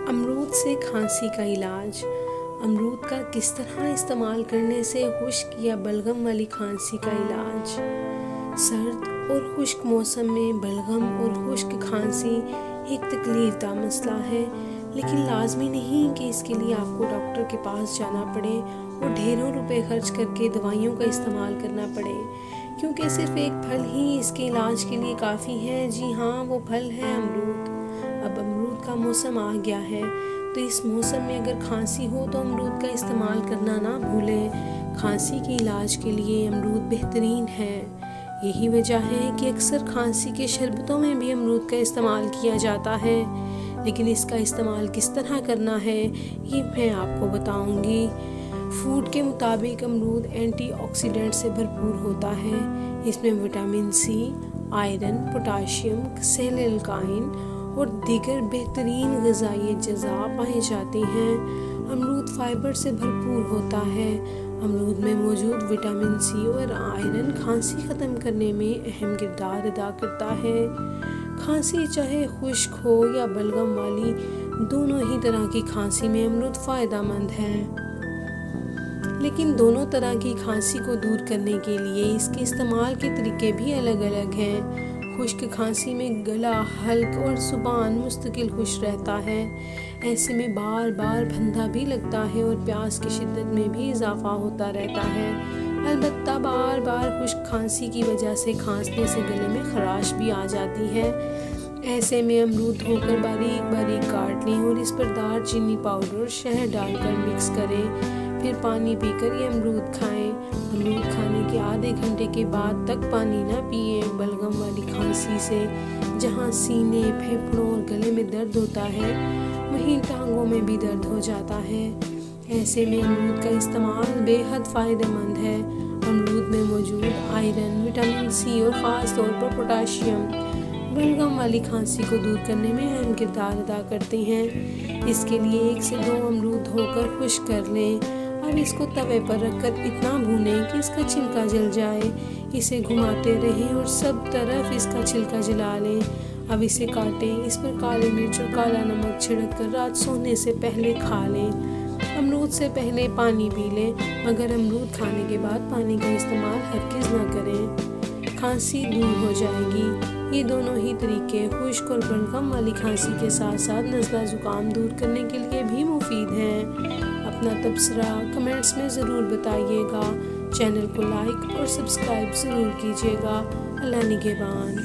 امرود سے کھانسی کا علاج۔ امرود کا کس طرح استعمال کرنے سے خشک یا بلغم والی کھانسی کا علاج۔ سرد اور خشک موسم میں بلغم اور خشک کھانسی ایک تکلیف دہ مسئلہ ہے، لیکن لازمی نہیں کہ اس کے لیے آپ کو ڈاکٹر کے پاس جانا پڑے اور ڈھیروں روپے خرچ کر کے دوائیوں کا استعمال کرنا پڑے، کیونکہ صرف ایک پھل ہی اس کے علاج کے لیے کافی ہے۔ جی ہاں، وہ پھل ہے امرود۔ اب امرود کا موسم آ گیا ہے، تو اس موسم میں اگر کھانسی ہو تو امرود کا استعمال کرنا نہ بھولیں۔ کھانسی کے علاج کے لیے امرود بہترین ہے۔ یہی وجہ ہے کہ اکثر کھانسی کے شربتوں میں بھی امرود کا استعمال کیا جاتا ہے، لیکن اس کا استعمال کس طرح کرنا ہے یہ میں آپ کو بتاؤں گی۔ فوڈ کے مطابق امرود اینٹی آکسیڈنٹ سے بھرپور ہوتا ہے۔ اس میں وٹامن سی، آئرن، پوٹاشیم، سیلیلکائن اور دیگر بہترین غذائی اجزاء پائے جاتے ہیں۔ امرود فائبر سے بھرپور ہوتا ہے۔ امرود میں موجود وٹامن سی اور آئرن کھانسی ختم کرنے میں اہم کردار ادا کرتا ہے۔ کھانسی چاہے خشک ہو یا بلغم والی، دونوں ہی طرح کی کھانسی میں امرود فائدہ مند ہے۔ لیکن دونوں طرح کی کھانسی کو دور کرنے کے لیے اس کے استعمال کے طریقے بھی الگ الگ ہیں۔ خشک کھانسی میں گلا حلق اور زبان مستقل خشک رہتا ہے، ایسے میں بار بار پھندا بھی لگتا ہے اور پیاس کی شدت میں بھی اضافہ ہوتا رہتا ہے۔ البتہ بار بار خشک کھانسی کی وجہ سے کھانسنے سے گلے میں خراش بھی آ جاتی ہے۔ ایسے میں امرود دھو کر باریک باریک کاٹ لیں اور اس پر دار چینی پاؤڈر اور شہد ڈال کر مکس کریں، پھر پانی پی کر یہ امرود کھائیں۔ امرود کھانے کے آدھے گھنٹے کے بعد تک پانی نہ پئیں۔ بلغم والی کھانسی سے جہاں سینے، پھیپھڑوں اور گلے میں درد ہوتا ہے، وہیں ٹانگوں میں بھی درد ہو جاتا ہے۔ ایسے میں امرود کا استعمال بے حد فائدہ مند ہے۔ امرود میں موجود آئرن، وٹامن سی اور خاص طور پر پوٹاشیم بلغم والی کھانسی کو دور کرنے میں اہم کردار ادا کرتے ہیں۔ اس کے لیے 1 سے 2 امرود دھو کر خشک کر لیں۔ اب اس کو توے پر رکھ کر اتنا بھونیں کہ اس کا چھلکا جل جائے۔ اسے گھماتے رہیں اور سب طرف اس کا چھلکا جلا لیں۔ اب اسے کاٹیں، اس پر کالی مرچ اور کالا نمک چھڑک کر رات سونے سے پہلے کھا لیں۔ امرود سے پہلے پانی پی لیں، مگر امرود کھانے کے بعد پانی کا استعمال ہرگز نہ کریں۔ کھانسی دور ہو جائے گی۔ یہ دونوں ہی طریقے خشک اور بلغم والی کھانسی کے ساتھ ساتھ نزلہ زکام دور کرنے کے لیے بھی مفید ہیں۔ اپنا تبصرہ کمنٹس میں ضرور بتائیے گا۔ چینل کو لائک اور سبسکرائب ضرور کیجیے گا۔ اللہ نگہبان۔